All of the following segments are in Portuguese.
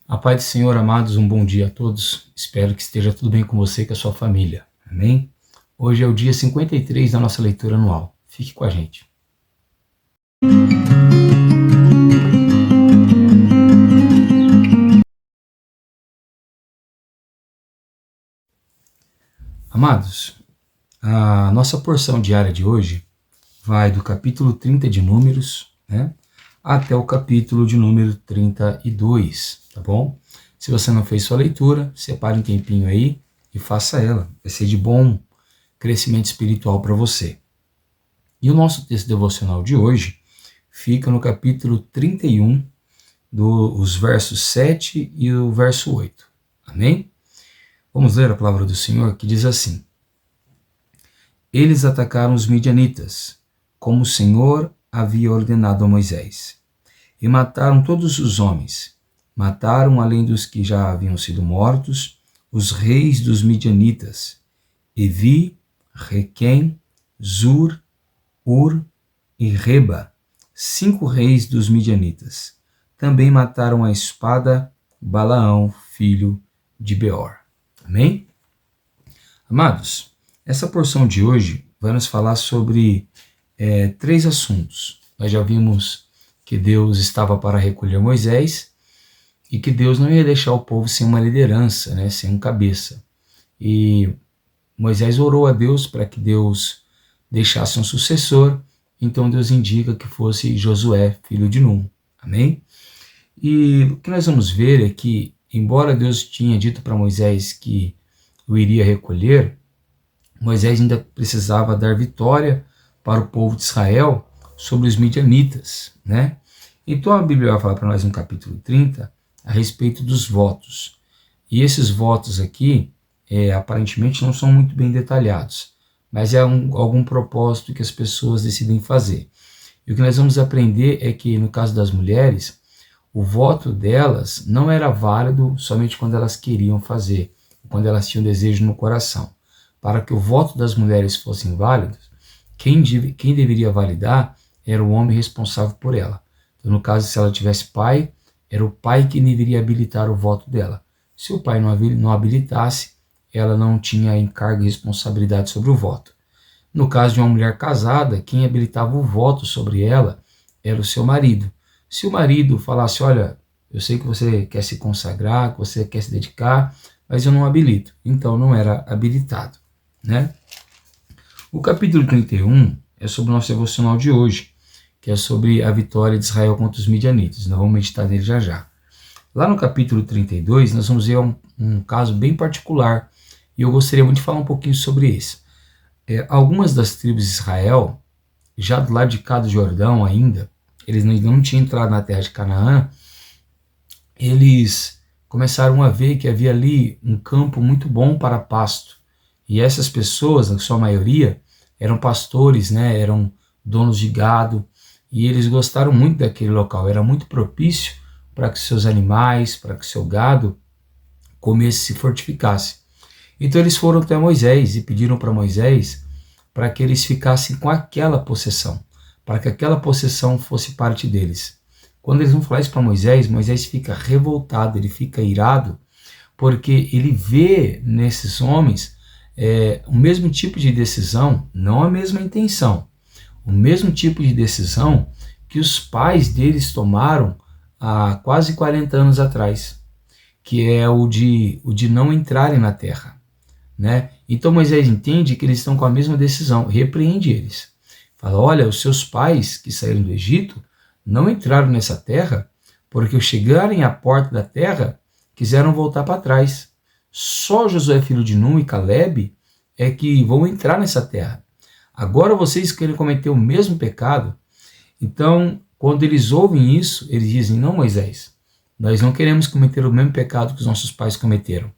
A paz do Senhor, amados, um bom dia a todos. Espero que esteja tudo bem com você e com a sua família. Amém? Hoje é o dia 53 da nossa leitura anual. Fique com a gente. Amados, a nossa porção diária de hoje vai do capítulo 30 de Números, até o capítulo de número 32, tá bom? Se você não fez sua leitura, separe um tempinho aí e faça ela. Vai ser de bom crescimento espiritual para você. E o nosso texto devocional de hoje fica no capítulo 31, os versos 7 e o verso 8. Amém? Vamos ler a palavra do Senhor, que diz assim: Eles atacaram os midianitas, como o Senhor havia ordenado a Moisés, e mataram todos os homens. Mataram, além dos que já haviam sido mortos, os reis dos midianitas, Evi, Requem, Zur, Ur e Reba, 5 reis dos midianitas. Também mataram à espada Balaão, filho de Beor. Amém? Amados, essa porção de hoje vai nos falar sobre 3 assuntos. Nós já vimos que Deus estava para recolher Moisés e que Deus não ia deixar o povo sem uma liderança, sem um cabeça. E Moisés orou a Deus para que Deus deixasse um sucessor, então Deus indica que fosse Josué, filho de Num. Amém? E o que nós vamos ver é que, embora Deus tinha dito para Moisés que o iria recolher, Moisés ainda precisava dar vitória para o povo de Israel sobre os midianitas, Então a Bíblia vai falar para nós no capítulo 30 a respeito dos votos. E esses votos aqui, aparentemente não são muito bem detalhados, mas é algum propósito que as pessoas decidem fazer. E o que nós vamos aprender é que, no caso das mulheres, o voto delas não era válido somente quando elas queriam fazer, quando elas tinham desejo no coração. Para que o voto das mulheres fosse válido, quem deveria validar era o homem responsável por ela. Então, no caso, se ela tivesse pai, era o pai que deveria habilitar o voto dela. Se o pai não habilitasse, ela não tinha encargo e responsabilidade sobre o voto. No caso de uma mulher casada, quem habilitava o voto sobre ela era o seu marido. Se o marido falasse, olha, eu sei que você quer se consagrar, que você quer se dedicar, mas eu não habilito, então não era habilitado. O capítulo 31 é sobre o nosso devocional de hoje, que é sobre a vitória de Israel contra os midianitas. Nós vamos meditar nele já já. Lá no capítulo 32, nós vamos ver um caso bem particular, e eu gostaria muito de falar um pouquinho sobre isso. Algumas das tribos de Israel, já do lado de cá do Jordão ainda, eles não tinham entrado na terra de Canaã, eles começaram a ver que havia ali um campo muito bom para pasto. E essas pessoas, na sua maioria, eram pastores, eram donos de gado, e eles gostaram muito daquele local. Era muito propício para que seus animais, para que seu gado comesse e se fortificasse. Então eles foram até Moisés e pediram para Moisés para que eles ficassem com aquela possessão, para que aquela possessão fosse parte deles. Quando eles vão falar isso para Moisés, Moisés fica revoltado, ele fica irado, porque ele vê nesses homens o mesmo tipo de decisão, não a mesma intenção, o mesmo tipo de decisão que os pais deles tomaram há quase 40 anos atrás, que é o de não entrarem na terra. Então Moisés entende que eles estão com a mesma decisão, repreende eles. Fala, olha, os seus pais que saíram do Egito não entraram nessa terra porque ao chegarem à porta da terra quiseram voltar para trás. Só Josué, filho de Num, e Calebe é que vão entrar nessa terra. Agora vocês querem cometer o mesmo pecado? Então, quando eles ouvem isso, eles dizem, não, Moisés, nós não queremos cometer o mesmo pecado que os nossos pais cometeram.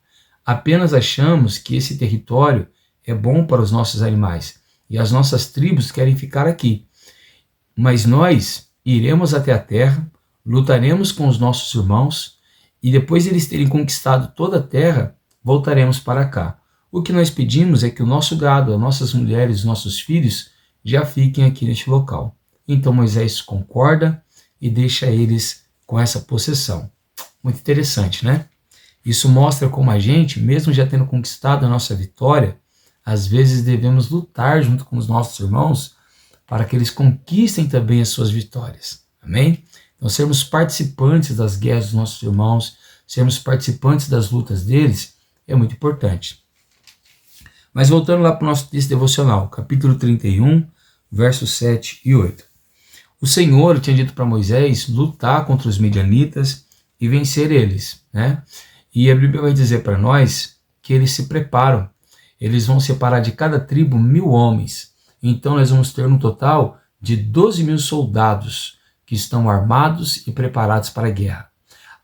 Apenas achamos que esse território é bom para os nossos animais e as nossas tribos querem ficar aqui. Mas nós iremos até a terra, lutaremos com os nossos irmãos e depois de eles terem conquistado toda a terra, voltaremos para cá. O que nós pedimos é que o nosso gado, as nossas mulheres, os nossos filhos já fiquem aqui neste local. Então Moisés concorda e deixa eles com essa possessão. Muito interessante, né? Isso mostra como a gente, mesmo já tendo conquistado a nossa vitória, às vezes devemos lutar junto com os nossos irmãos para que eles conquistem também as suas vitórias. Amém? Então, sermos participantes das guerras dos nossos irmãos, sermos participantes das lutas deles, é muito importante. Mas voltando lá para o nosso texto devocional, capítulo 31, versos 7 e 8. O Senhor tinha dito para Moisés lutar contra os midianitas e vencer eles, né? E a Bíblia vai dizer para nós que eles se preparam. Eles vão separar de cada tribo 1.000 homens. Então nós vamos ter no total de 12.000 soldados que estão armados e preparados para a guerra.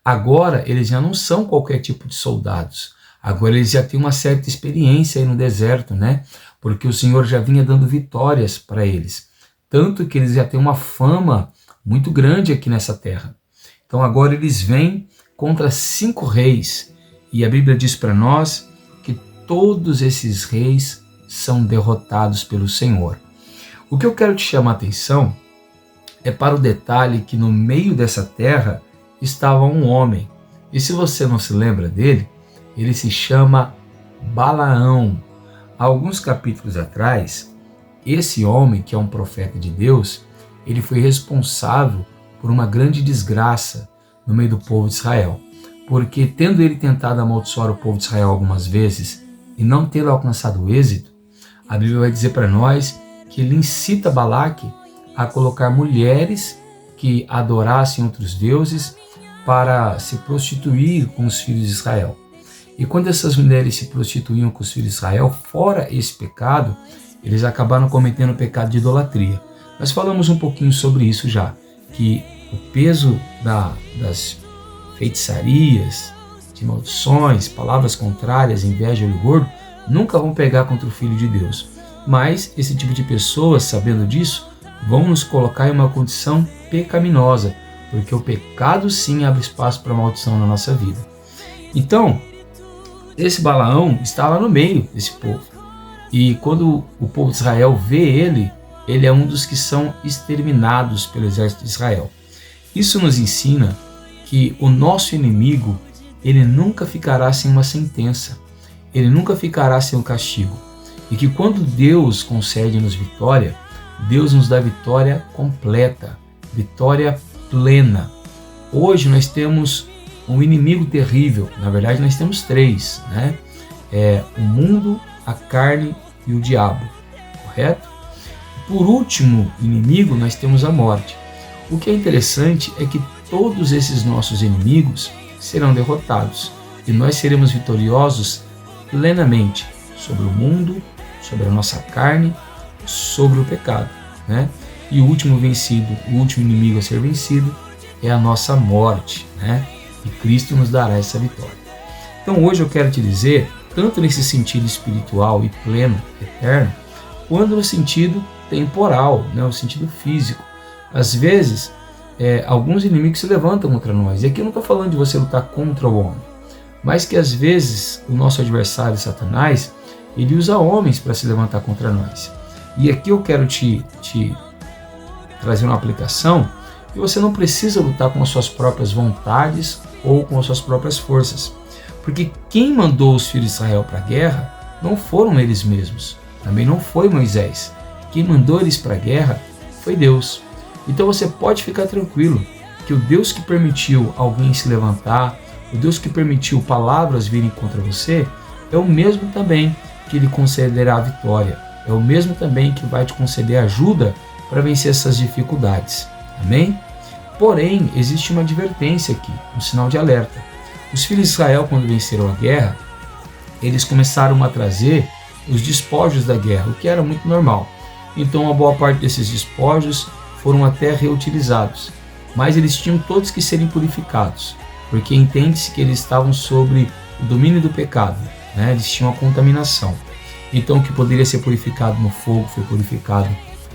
Agora eles já não são qualquer tipo de soldados. Agora eles já têm uma certa experiência aí no deserto, né? Porque o Senhor já vinha dando vitórias para eles. Tanto que eles já têm uma fama muito grande aqui nessa terra. Então agora eles vêm contra 5 reis. E a Bíblia diz para nós que todos esses reis são derrotados pelo Senhor. O que eu quero te chamar a atenção é para o detalhe que no meio dessa terra estava um homem. E se você não se lembra dele, ele se chama Balaão. Há alguns capítulos atrás, esse homem, que é um profeta de Deus, ele foi responsável por uma grande desgraça no meio do povo de Israel. Porque tendo ele tentado amaldiçoar o povo de Israel algumas vezes e não tendo alcançado êxito, a Bíblia vai dizer para nós que ele incita Balaque a colocar mulheres que adorassem outros deuses para se prostituir com os filhos de Israel. E quando essas mulheres se prostituíam com os filhos de Israel, fora esse pecado, eles acabaram cometendo o pecado de idolatria. Nós falamos um pouquinho sobre isso já, que o peso das feitiçarias, de maldições, palavras contrárias, inveja e orgulho, nunca vão pegar contra o Filho de Deus. Mas esse tipo de pessoas, sabendo disso, vão nos colocar em uma condição pecaminosa, porque o pecado sim abre espaço para maldição na nossa vida. Então, esse Balaão estava no meio desse povo. E quando o povo de Israel vê ele, ele é um dos que são exterminados pelo exército de Israel. Isso nos ensina que o nosso inimigo, ele nunca ficará sem uma sentença, ele nunca ficará sem um castigo. E que quando Deus concede-nos vitória, Deus nos dá vitória completa, vitória plena. Hoje nós temos um inimigo terrível, na verdade nós temos 3, né? O mundo, a carne e o diabo, correto? Por último inimigo nós temos a morte. O que é interessante é que todos esses nossos inimigos serão derrotados e nós seremos vitoriosos plenamente sobre o mundo, sobre a nossa carne, sobre o pecado, né? E o último vencido, o último inimigo a ser vencido é a nossa morte, né? E Cristo nos dará essa vitória. Então hoje eu quero te dizer, tanto nesse sentido espiritual e pleno, eterno, quanto no sentido temporal, né? O sentido físico. Às vezes, alguns inimigos se levantam contra nós. E aqui eu não estou falando de você lutar contra o homem, mas que às vezes o nosso adversário, Satanás, ele usa homens para se levantar contra nós. E aqui eu quero te trazer uma aplicação que você não precisa lutar com as suas próprias vontades ou com as suas próprias forças. Porque quem mandou os filhos de Israel para a guerra não foram eles mesmos. Também não foi Moisés. Quem mandou eles para a guerra foi Deus. Então você pode ficar tranquilo que o Deus que permitiu alguém se levantar, o Deus que permitiu palavras virem contra você, é o mesmo também que lhe concederá a vitória. É o mesmo também que vai te conceder ajuda para vencer essas dificuldades. Amém? Porém, existe uma advertência aqui, um sinal de alerta. Os filhos de Israel, quando venceram a guerra, eles começaram a trazer os despojos da guerra, o que era muito normal. Então, uma boa parte desses despojos foram até reutilizados, mas eles tinham todos que serem purificados, porque entende-se que eles estavam sob o domínio do pecado, né? Eles tinham a contaminação. Então, o que poderia ser purificado no fogo foi purificado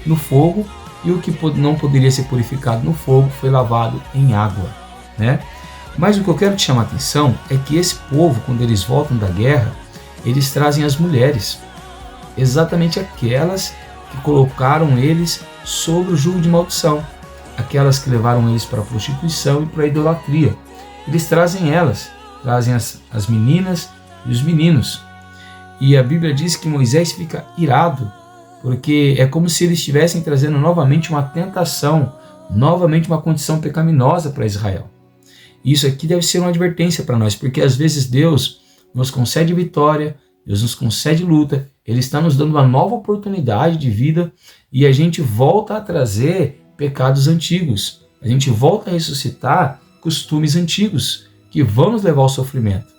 no fogo, e o que não poderia ser purificado no fogo foi lavado em água, né? Mas o que eu quero te chamar a atenção é que esse povo, quando eles voltam da guerra, eles trazem as mulheres, exatamente aquelas que colocaram eles sobre o jugo de maldição, aquelas que levaram eles para a prostituição e para a idolatria. eles trazem elas, trazem as meninas e os meninos. E a Bíblia diz que Moisés fica irado, porque é como se eles estivessem trazendo novamente uma tentação, novamente uma condição pecaminosa para Israel. Isso aqui deve ser uma advertência para nós, porque às vezes Deus nos concede vitória, Deus nos concede luta, Ele está nos dando uma nova oportunidade de vida e a gente volta a trazer pecados antigos, a gente volta a ressuscitar costumes antigos que vão nos levar ao sofrimento.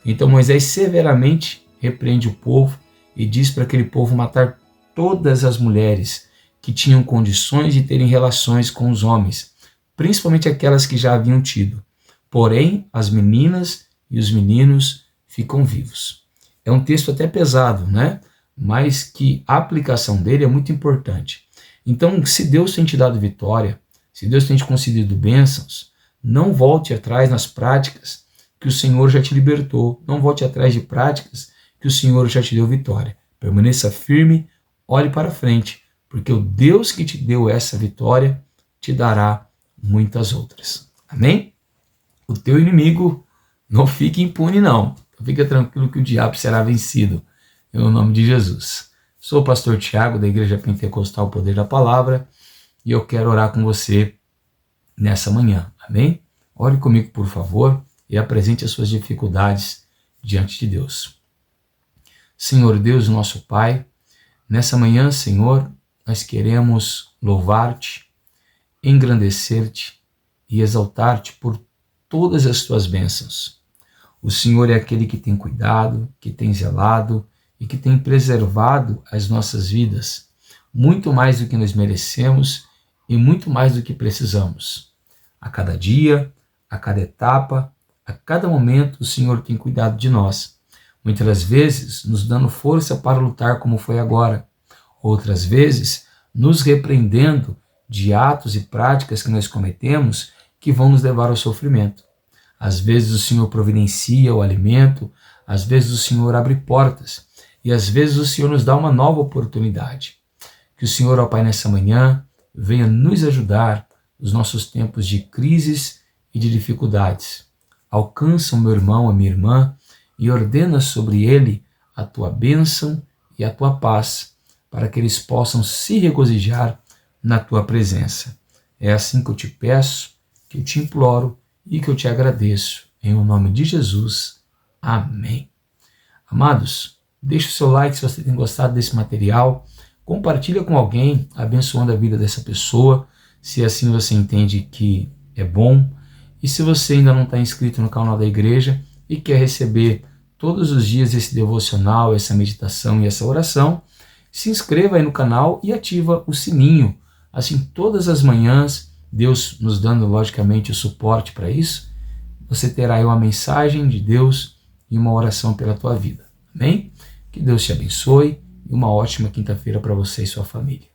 Então Moisés severamente repreende o povo e diz para aquele povo matar todas as mulheres que tinham condições de terem relações com os homens, principalmente aquelas que já haviam tido. Porém, as meninas e os meninos ficam vivos. É um texto até pesado, né? Mas que a aplicação dele é muito importante. Então, se Deus tem te dado vitória, se Deus tem te concedido bênçãos, não volte atrás nas práticas que o Senhor já te libertou. Não volte atrás de práticas que o Senhor já te deu vitória. Permaneça firme, olhe para frente, porque o Deus que te deu essa vitória te dará muitas outras. Amém? O teu inimigo não fique impune, não. Fica tranquilo que o diabo será vencido. Em nome de Jesus. Sou o pastor Tiago, da Igreja Pentecostal Poder da Palavra, e eu quero orar com você nessa manhã. Amém? Ore comigo, por favor, e apresente as suas dificuldades diante de Deus. Senhor Deus, nosso Pai, nessa manhã, Senhor, nós queremos louvar-te, engrandecer-te e exaltar-te por todas as tuas bênçãos. O Senhor é aquele que tem cuidado, que tem zelado e que tem preservado as nossas vidas, muito mais do que nós merecemos e muito mais do que precisamos. A cada dia, a cada etapa, a cada momento, o Senhor tem cuidado de nós. Muitas das vezes nos dando força para lutar como foi agora. Outras vezes nos repreendendo de atos e práticas que nós cometemos que vão nos levar ao sofrimento. Às vezes o Senhor providencia o alimento, às vezes o Senhor abre portas e às vezes o Senhor nos dá uma nova oportunidade. Que o Senhor, ó Pai, nessa manhã venha nos ajudar nos nossos tempos de crises e de dificuldades. Alcança o meu irmão, a minha irmã, e ordena sobre ele a tua bênção e a tua paz, para que eles possam se regozijar na tua presença. É assim que eu te peço, que eu te imploro e que eu te agradeço. Em o nome de Jesus. Amém. Amados, deixe o seu like se você tem gostado desse material. Compartilha com alguém, abençoando a vida dessa pessoa, se assim você entende que é bom. E se você ainda não está inscrito no canal da igreja e quer receber todos os dias esse devocional, essa meditação e essa oração, se inscreva aí no canal e ativa o sininho. Assim, todas as manhãs, Deus nos dando, logicamente, o suporte para isso, você terá aí uma mensagem de Deus e uma oração pela tua vida. Amém? Que Deus te abençoe e uma ótima quinta-feira para você e sua família.